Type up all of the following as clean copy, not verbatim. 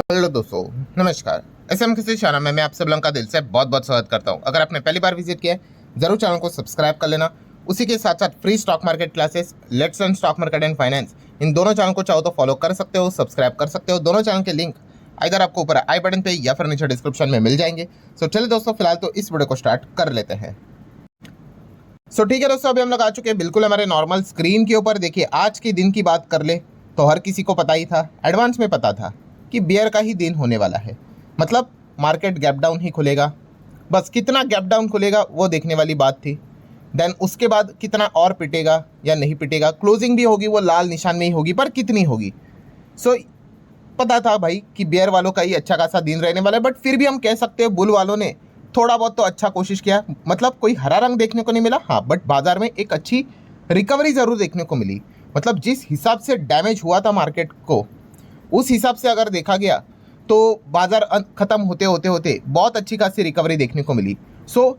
Hello दोस्तों, नमस्कार। SM किसी चैनल में मैं आप सब लोगों का दिल से बहुत बहुत स्वागत करता हूं। अगर आपने पहली बार विजिट किया है जरूर चैनल को सब्सक्राइब कर लेना। उसी के साथ साथ free stock market classes, let's learn stock market and finance, इन दोनों चैनल को चाहो तो फॉलो कर सकते हो, सब्सक्राइब कर सकते हो। दोनों चैनल के लिंक इधर आपको ऊपर आई बटन पे या फिर नीचे डिस्क्रिप्शन में मिल जाएंगे। सो चलिए दोस्तों, फिलहाल तो इस वीडियो को स्टार्ट कर लेते हैं। ठीक है दोस्तों, अभी हम लोग आ चुके हैं बिल्कुल हमारे नॉर्मल स्क्रीन के ऊपर। देखिए, आज के दिन की बात कर ले तो हर किसी को पता ही था, एडवांस में पता था कि बियर का ही दिन होने वाला है। मतलब मार्केट गैप डाउन ही खुलेगा, बस कितना गैप डाउन खुलेगा वो देखने वाली बात थी। देन उसके बाद कितना और पिटेगा या नहीं पिटेगा, क्लोजिंग भी होगी वो लाल निशान में ही होगी, पर कितनी होगी। सो पता था भाई कि बियर वालों का ही अच्छा खासा दिन रहने वाला है। बट फिर भी हम कह सकते हैं बुल वालों ने थोड़ा बहुत तो अच्छा कोशिश किया। मतलब कोई हरा रंग देखने को नहीं मिला, हाँ, बट बाजार में एक अच्छी रिकवरी ज़रूर देखने को मिली। मतलब जिस हिसाब से डैमेज हुआ था मार्केट को, उस हिसाब से अगर देखा गया तो बाजार खत्म होते होते होते बहुत अच्छी खासी रिकवरी देखने को मिली। सो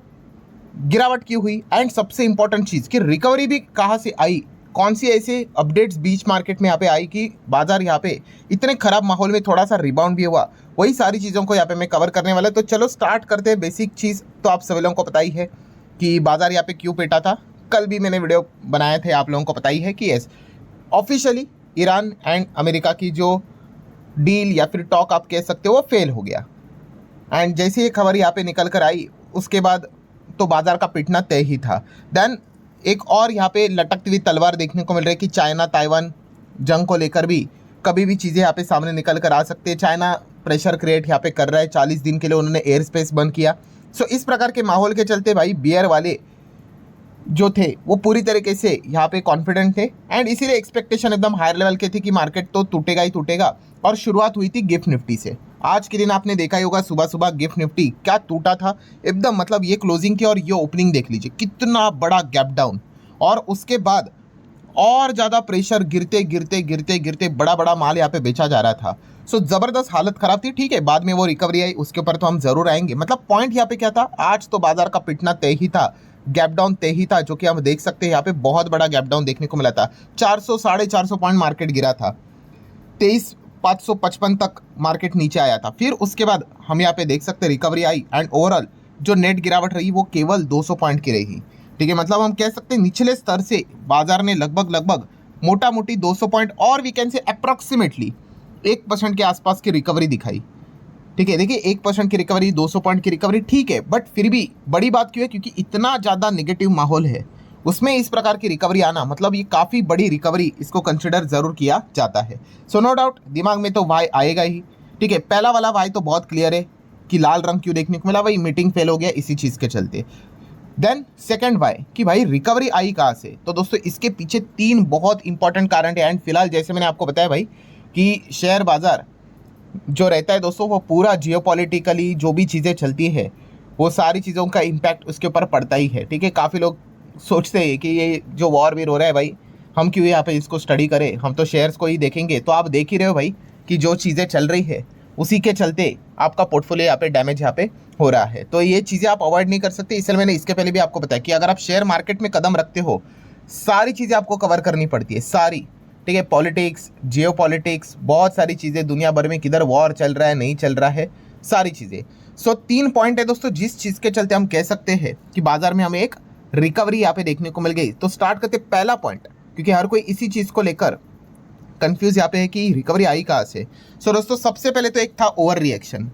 गिरावट क्यों हुई, एंड सबसे इंपॉर्टेंट चीज़ कि रिकवरी भी कहाँ से आई, कौन सी ऐसे अपडेट्स बीच मार्केट में यहाँ पे आई कि बाजार यहाँ पे इतने खराब माहौल में थोड़ा सा रिबाउंड भी हुआ, वही सारी चीज़ों को यहाँ पे मैं कवर करने वाला। तो चलो स्टार्ट करते हैं। बेसिक चीज़ तो आप सभी लोगों को पता ही है कि बाजार यहाँ पे क्यों पेटा था। कल भी मैंने वीडियो बनाए थे, आप लोगों को पता ही है कि yes, officially Iran and America की जो डील या फिर टॉक आप कह सकते हो वो फेल हो गया। एंड जैसे ये खबर यहाँ पे निकल कर आई उसके बाद तो बाजार का पिटना तय ही था। देन एक और यहाँ पे लटकती हुई तलवार देखने को मिल रही है कि चाइना ताइवान जंग को लेकर भी कभी भी चीज़ें यहाँ पे सामने निकल कर आ सकती है। चाइना प्रेशर क्रिएट यहाँ पे कर रहा है, 40 दिन के लिए उन्होंने एयर स्पेस बंद किया। सो इस प्रकार के माहौल के चलते भाई बियर वाले जो थे वो पूरी तरीके से यहाँ पे कॉन्फिडेंट थे, एंड इसीलिए एक्सपेक्टेशन एकदम हायर लेवल के थी कि मार्केट तो टूटेगा ही टूटेगा। और शुरुआत हुई थी गिफ्ट निफ्टी से। आज के दिन आपने देखा ही होगा, सुबह सुबह गिफ्ट निफ्टी क्या टूटा था एकदम। मतलब ये क्लोजिंग थी और ये ओपनिंग देख लीजिए, कितना बड़ा गैप डाउन। और उसके बाद और ज़्यादा प्रेशर गिरते गिरते गिरते गिरते बड़ा बड़ा माल यहाँ पे बेचा जा रहा था। सो ज़बरदस्त हालत ख़राब थी। ठीक है, बाद में वो रिकवरी आई, उसके ऊपर तो हम ज़रूर आएंगे। मतलब पॉइंट यहाँ पे क्या था, आज तो बाजार का पिटना तय ही था, गैप डाउन तय ही था, जो कि हम देख सकते हैं यहाँ पे बहुत बड़ा गैप डाउन देखने को मिला था। 400 450 पॉइंट मार्केट गिरा था, 23,555 तक मार्केट नीचे आया था। फिर उसके बाद हम यहाँ पे देख सकते हैं रिकवरी आई, एंड ओवरऑल जो नेट गिरावट रही वो केवल 200 पॉइंट की रही। ठीक है, मतलब हम कह सकते हैं निचले स्तर से बाजार ने लगभग मोटा मोटी 200 पॉइंट और वी कैन से अप्रॉक्सीमेटली 1% के आसपास की रिकवरी दिखाई। ठीक है, देखिए 1% की रिकवरी, 200 पॉइंट की रिकवरी, ठीक है, बट फिर भी बड़ी बात क्यों है, क्योंकि इतना ज़्यादा नेगेटिव माहौल है उसमें इस प्रकार की रिकवरी आना, मतलब ये काफ़ी बड़ी रिकवरी, इसको कंसिडर ज़रूर किया जाता है। सो नो डाउट दिमाग में तो वाई आएगा ही। ठीक है, पहला वाला वाई तो बहुत क्लियर है कि लाल रंग क्यों देखने को मिला, वही मीटिंग फेल हो गया इसी चीज़ के चलते। देन सेकंड वाई कि भाई रिकवरी आई कहाँ से, तो दोस्तों इसके पीछे 3 बहुत इंपॉर्टेंट कारण है। एंड फिलहाल जैसे मैंने आपको बताया भाई कि शेयर बाजार जो रहता है दोस्तों वो पूरा जियोपॉलिटिकली जो भी चीज़ें चलती है वो सारी चीज़ों का इम्पैक्ट उसके ऊपर पड़ता ही है। ठीक है, काफ़ी लोग सोचते हैं कि ये जो वॉर वीर हो रहा है भाई, हम क्यों यहाँ पे इसको स्टडी करें, हम तो शेयर्स को ही देखेंगे। तो आप देख ही रहे हो भाई कि जो चीज़ें चल रही है उसी के चलते आपका पोर्टफोलियो यहाँ पे डैमेज यहाँ पे हो रहा है। तो ये चीज़ें आप अवॉइड नहीं कर सकते। इसलिए मैंने इसके पहले भी आपको बताया कि अगर आप शेयर मार्केट में कदम रखते हो सारी चीज़ें आपको कवर करनी पड़ती है, सारी। ठीक है, पॉलिटिक्स, जियो पॉलिटिक्स, बहुत सारी चीज़ें दुनिया भर में, किधर वॉर चल रहा है नहीं चल रहा है, सारी चीज़ें। सो 3 पॉइंट है दोस्तों जिस चीज़ के चलते हम कह सकते हैं कि बाजार में हमें एक रिकवरी यहाँ पे देखने को मिल गई। तो स्टार्ट करते पहला पॉइंट, क्योंकि हर कोई इसी चीज़ को लेकर कंफ्यूज यहाँ पे है कि रिकवरी आई कहाँ से। सो दोस्तों सबसे पहले तो एक था ओवर रिएक्शन।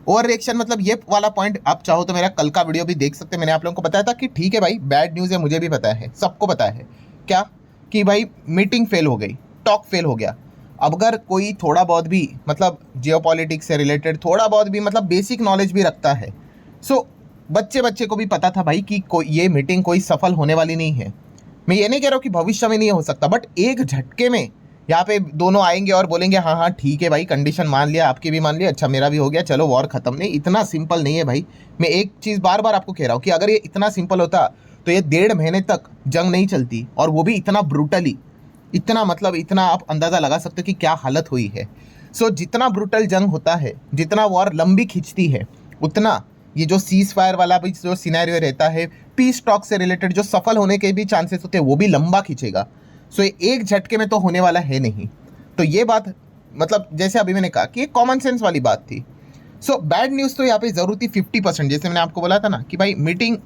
ओवर रिएक्शन मतलब ये वाला पॉइंट आप चाहो तो मेरा कल का वीडियो भी देख सकते हैं। मैंने आप लोगों को बताया था कि ठीक है भाई बैड न्यूज़ है, मुझे भी पता है, सबको पता है क्या, कि भाई मीटिंग फेल हो गई, टॉक फेल हो गया। अब अगर कोई थोड़ा बहुत भी मतलब जियोपॉलिटिक्स से रिलेटेड थोड़ा बहुत भी मतलब बेसिक नॉलेज भी रखता है, सो बच्चे को भी पता था भाई कि कोई ये मीटिंग कोई सफल होने वाली नहीं है। मैं ये नहीं कह रहा हूँ कि भविष्य में नहीं हो सकता, बट एक झटके में यहाँ पे दोनों आएंगे और बोलेंगे हाँ हाँ ठीक है भाई, कंडीशन मान लिया, आपकी भी मान लिया, अच्छा मेरा भी हो गया, चलो वॉर खत्म। नहीं, इतना सिंपल नहीं है भाई। मैं एक चीज़ बार बार आपको कह रहा हूँ कि अगर ये इतना सिंपल होता तो ये 1.5 महीने तक जंग नहीं चलती, और वो भी इतना ब्रूटली। इतना मतलब इतना आप अंदाज़ा लगा सकते हो कि क्या हालत हुई है। सो जितना ब्रूटल जंग होता है, जितना वॉर लंबी खींचती है, उतना ये जो सीज फायर वाला भी जो सिनेरियो रहता है, पीस टॉक से रिलेटेड जो सफल होने के भी चांसेस होते हैं वो भी लंबा खींचेगा। सो ये एक झटके में तो होने वाला है नहीं। तो ये बात मतलब जैसे अभी मैंने कहा कि एक कॉमन सेंस वाली बात थी। सो बैड न्यूज़ तो यहाँ पे ज़रूर थी 50%, जैसे मैंने आपको बोला था ना कि भाई मीटिंग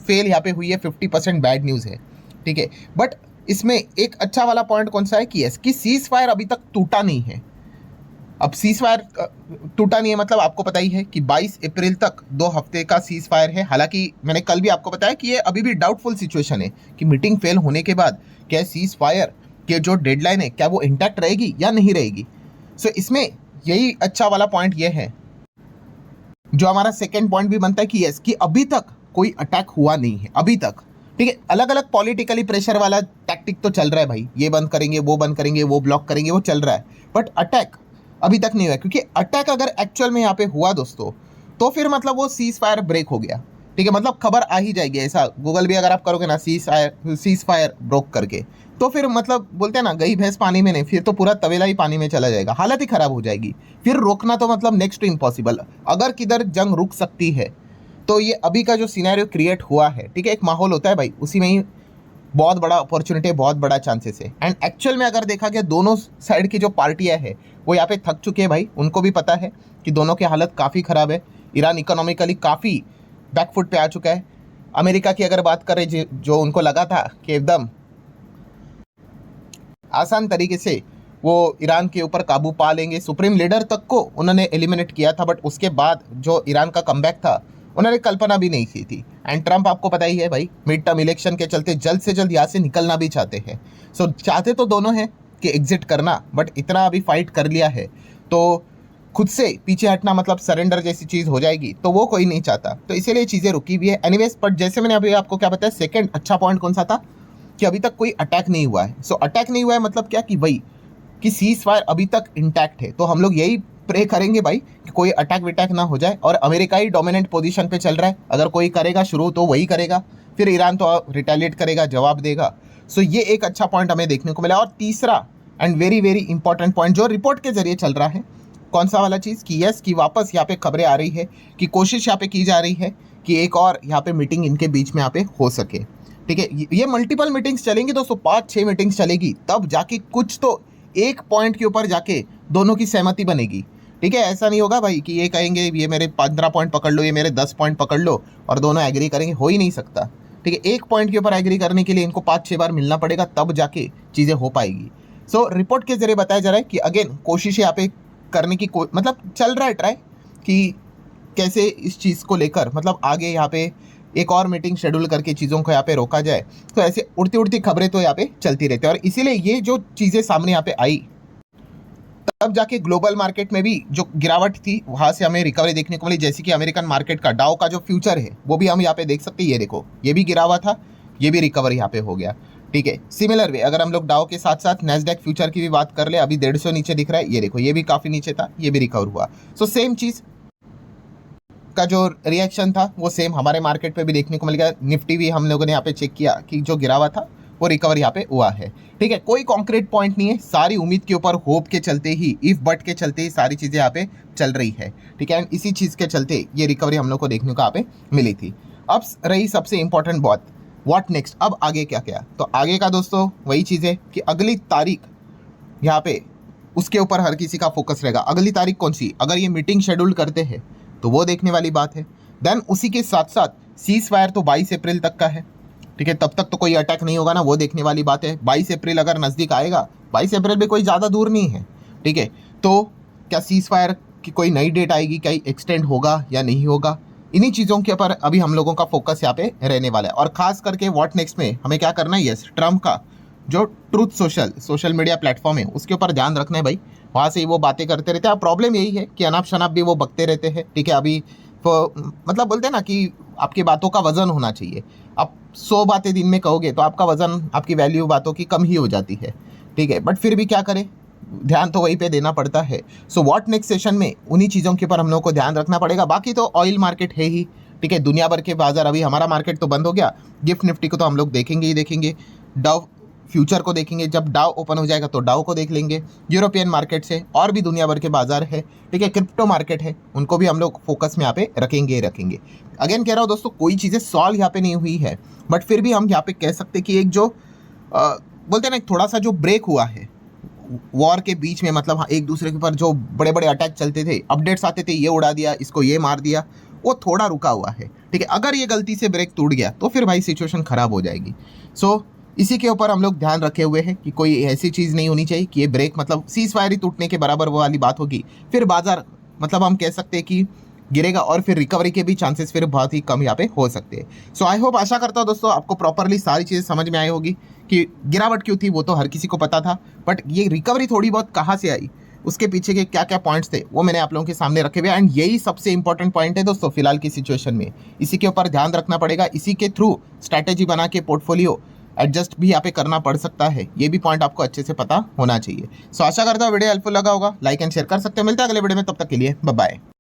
फेल यहाँ पे हुई है, 50% बैड न्यूज़ है, ठीक है। बट इसमें एक अच्छा वाला पॉइंट कौन सा है कि कि सीज फायर अभी तक टूटा नहीं है। अब सीज फायर टूटा नहीं है मतलब आपको पता ही है कि 22 अप्रैल तक 2 हफ्ते का सीज फायर है। हालांकि मैंने कल भी आपको बताया कि ये अभी भी डाउटफुल सिचुएशन है कि मीटिंग फेल होने के बाद क्या सीज फायर के जो डेडलाइन है क्या वो इंटैक्ट रहेगी या नहीं रहेगी। सो इसमें यही अच्छा वाला पॉइंट ये है। जो हमारा सेकेंड पॉइंट भी बनता है कि कि अभी तक कोई अटैक हुआ नहीं है अभी तक, ठीक है। अलग अलग पॉलिटिकली प्रेशर वाला टैक्टिक तो चल रहा है भाई, ये बंद करेंगे, वो बंद करेंगे, वो ब्लॉक करेंगे, वो चल रहा है, बट अटैक अभी तक नहीं हुआ। क्योंकि अटैक अगर एक्चुअल में यहाँ पे हुआ दोस्तों तो फिर मतलब वो सीज फायर ब्रेक हो गया, ठीक है। मतलब खबर आ ही जाएगी, ऐसा गूगल भी अगर आप करोगे ना सीज फायर ब्रोक करके, तो फिर मतलब बोलते हैं ना गई भैंस पानी में नहीं, फिर तो पूरा तवेला ही पानी में चला जाएगा, हालत ही खराब हो जाएगी। फिर रोकना तो मतलब नेक्स्ट टू इम्पॉसिबल। अगर किधर जंग रुक सकती है तो ये अभी का जो सिनेरियो क्रिएट हुआ है, ठीक है, एक माहौल होता है भाई, उसी में ही बहुत बड़ा अपॉर्चुनिटी, बहुत बड़ा चांसेस है। एंड एक्चुअल में अगर देखा गया दोनों साइड की जो पार्टियां हैं वो यहाँ पे थक चुके हैं भाई, उनको भी पता है कि दोनों की हालत काफ़ी ख़राब है। ईरान इकोनॉमिकली काफ़ी बैकफुट पे आ चुका है। अमेरिका की अगर बात करें जो उनको लगा था कि एकदम आसान तरीके से वो ईरान के ऊपर काबू पा लेंगे, सुप्रीम लीडर तक को उन्होंने एलिमिनेट किया था, बट उसके बाद जो ईरान का कमबैक था उन्होंने कल्पना भी नहीं की थी। एंड ट्रंप आपको पता ही है भाई, मिड टर्म इलेक्शन के चलते जल्द से जल्द यहाँ से निकलना भी चाहते हैं। सो चाहते तो दोनों हैं कि एग्जिट करना, बट इतना अभी फाइट कर लिया है तो खुद से पीछे हटना मतलब सरेंडर जैसी चीज़ हो जाएगी, तो वो कोई नहीं चाहता, तो इसीलिए चीज़ें रुकी हुई है। एनीवेज, बट जैसे मैंने अभी आपको क्या बताया, सेकंड अच्छा पॉइंट कौन सा था कि अभी तक कोई अटैक नहीं हुआ है। सो अटैक नहीं हुआ है मतलब क्या कि वही कि सीज फायर अभी तक इंटैक्ट है। तो हम लोग यही प्रे करेंगे भाई कि कोई अटैक विटैक ना हो जाए। और अमेरिका ही डोमिनेंट पोजीशन पे चल रहा है, अगर कोई करेगा शुरू तो वही करेगा, फिर ईरान तो रिटेलिएट करेगा, जवाब देगा। सो ये एक अच्छा पॉइंट हमें देखने को मिला। और तीसरा and very very important point जो रिपोर्ट के जरिए चल रहा है, कौन सा वाला चीज़ कि यस कि वापस यहाँ पे खबरें आ रही है कि कोशिश यहाँ पे की जा रही है कि एक और यहाँ पे मीटिंग इनके बीच में यहाँ पे हो सके, ठीक है। ये मल्टीपल मीटिंग्स चलेंगी दोस्तों, 5-6 मीटिंग्स चलेगी, तब जाके कुछ तो एक पॉइंट के ऊपर जाके दोनों की सहमति बनेगी, ठीक है। ऐसा नहीं होगा भाई कि ये कहेंगे ये मेरे 15 पॉइंट पकड़ लो, ये मेरे 10 पॉइंट पकड़ लो और दोनों एग्री करेंगे, हो ही नहीं सकता, ठीक है। एक पॉइंट के ऊपर एग्री करने के लिए इनको 5-6 बार मिलना पड़ेगा, तब जाके चीज़ें हो पाएगी। सो रिपोर्ट के जरिए बताया जा रहा है कि अगेन कोशिश यहाँ पे करने की मतलब चल रहा है ट्राई कि कैसे इस चीज़ को लेकर मतलब आगे यहाँ पे एक और मीटिंग शेड्यूल करके चीज़ों को यहाँ पे रोका जाए। तो ऐसे उड़ती उड़ती खबरें तो यहाँ पे चलती रहती है, और इसीलिए ये जो चीज़ें सामने यहाँ पे आई तब जाके ग्लोबल मार्केट में भी जो गिरावट थी वहाँ से हमें रिकवरी देखने को मिली। जैसे कि अमेरिकन मार्केट का डाउ का जो फ्यूचर है वो भी हम यहाँ पे देख सकते हैं, ये देखो ये भी गिरा हुआ था, ये भी रिकवर यहाँ पे हो गया, ठीक है। सिमिलर वे अगर हम लोग डाउ के साथ साथ नैस्डैक फ्यूचर की भी बात कर ले, अभी 150 नीचे दिख रहा है, ये देखो ये भी काफ़ी नीचे था, ये भी रिकवर हुआ। सो सेम चीज़ का जो रिएक्शन था वो सेम हमारे मार्केट पे भी देखने को मिल गया। निफ्टी भी हम लोगों ने यहाँ पे चेक किया कि जो गिरा हुआ था वो रिकवर यहाँ पे हुआ है, ठीक है। कोई कॉन्क्रीट पॉइंट नहीं है, सारी उम्मीद के ऊपर होप के चलते ही, इफ बट के चलते ही सारी चीज़ें यहाँ पे चल रही है, ठीक है। एंड इसी चीज़ के चलते ये रिकवरी हम लोग को देखने को यहाँ पे मिली थी। अब रही सबसे इंपॉर्टेंट बात, व्हाट नेक्स्ट, अब आगे क्या क्या। तो आगे का दोस्तों वही चीज़ है कि अगली तारीख यहाँ पे उसके ऊपर हर किसी का फोकस रहेगा। अगली तारीख कौन सी, अगर ये मीटिंग शेड्यूल करते हैं तो वो देखने वाली बात है। देन उसी के साथ साथ सीज फायर तो 22 अप्रैल तक का है, ठीक है, तब तक तो कोई अटैक नहीं होगा ना, वो देखने वाली बात है। 22 अप्रैल अगर नज़दीक आएगा, 22 अप्रैल भी कोई ज़्यादा दूर नहीं है, ठीक है। तो क्या सीज फायर की कोई नई डेट आएगी, क्या एक्सटेंड होगा या नहीं होगा, इन्हीं चीज़ों के ऊपर अभी हम लोगों का फोकस यहाँ पे रहने वाला है। और खास करके व्हाट नेक्स्ट में हमें क्या करना है, यस ट्रम्प का जो ट्रूथ सोशल मीडिया प्लेटफॉर्म है उसके ऊपर ध्यान रखना है भाई, वहाँ से ही वो बातें करते रहते हैं। अब प्रॉब्लम यही है कि अनाप शनाप भी वो बकते रहते हैं, ठीक है। अभी तो मतलब बोलते हैं ना कि आपकी बातों का वजन होना चाहिए। आप 100 बातें दिन में कहोगे तो आपका वजन, आपकी वैल्यू बातों की कम ही हो जाती है, ठीक है। बट फिर भी क्या करें, ध्यान तो वहीं पे देना पड़ता है। सो व्हाट नेक्स्ट सेशन में उन्हीं चीज़ों के ऊपर हम लोग को ध्यान रखना पड़ेगा। बाकी तो ऑयल मार्केट है ही, ठीक है, दुनिया भर के बाजार, अभी हमारा मार्केट तो बंद हो गया। गिफ्ट निफ्टी को तो हम लोग देखेंगे ही देखेंगे, डाउ फ्यूचर को देखेंगे, जब डाउ ओपन हो जाएगा तो डाउ को देख लेंगे। यूरोपियन मार्केट से और भी दुनिया भर के बाजार है, ठीक है, क्रिप्टो मार्केट है, उनको भी हम लोग फोकस में यहाँ पे रखेंगे। अगेन कह रहा हूँ दोस्तों, कोई चीज़ें सॉल्व यहाँ पे नहीं हुई है, बट फिर भी हम यहाँ पे कह सकते कि एक जो बोलते हैं ना, थोड़ा सा जो ब्रेक हुआ है वॉर के बीच में, मतलब एक दूसरे के ऊपर जो बड़े बड़े अटैक चलते थे, अपडेट्स आते थे, ये उड़ा दिया, इसको ये मार दिया, वो थोड़ा रुका हुआ है। ठीक है, अगर ये गलती से ब्रेक टूट गया तो फिर भाई सिचुएशन ख़राब हो जाएगी। सो इसी के ऊपर हम लोग ध्यान रखे हुए हैं कि कोई ऐसी चीज़ नहीं होनी चाहिए कि ये ब्रेक मतलब सीज फायर ही टूटने के बराबर वो वाली बात होगी, फिर बाजार मतलब हम कह सकते हैं कि गिरेगा और फिर रिकवरी के भी चांसेस फिर बहुत ही कम यहाँ पे हो सकते हैं। सो आई होप, आशा करता हूँ दोस्तों आपको प्रॉपरली सारी चीज़ें समझ में आई होगी कि गिरावट क्यों थी, वो तो हर किसी को पता था, बट ये रिकवरी थोड़ी बहुत कहाँ से आई, उसके पीछे के क्या क्या पॉइंट्स थे वो मैंने आप लोगों के सामने रखे हुए, एंड यही सबसे इंपॉर्टेंट पॉइंट है दोस्तों फिलहाल की सिचुएशन में। इसी के ऊपर ध्यान रखना पड़ेगा, इसी के थ्रू स्ट्रैटेजी बना के पोर्टफोलियो एडजस्ट भी यहाँ पे करना पड़ सकता है, ये भी पॉइंट आपको अच्छे से पता होना चाहिए। सो आशा करता हूँ वीडियो हेल्पफुल लगा होगा, लाइक एंड शेयर कर सकते हो। मिलता है अगले वीडियो में, तब तक के लिए बाय बाय।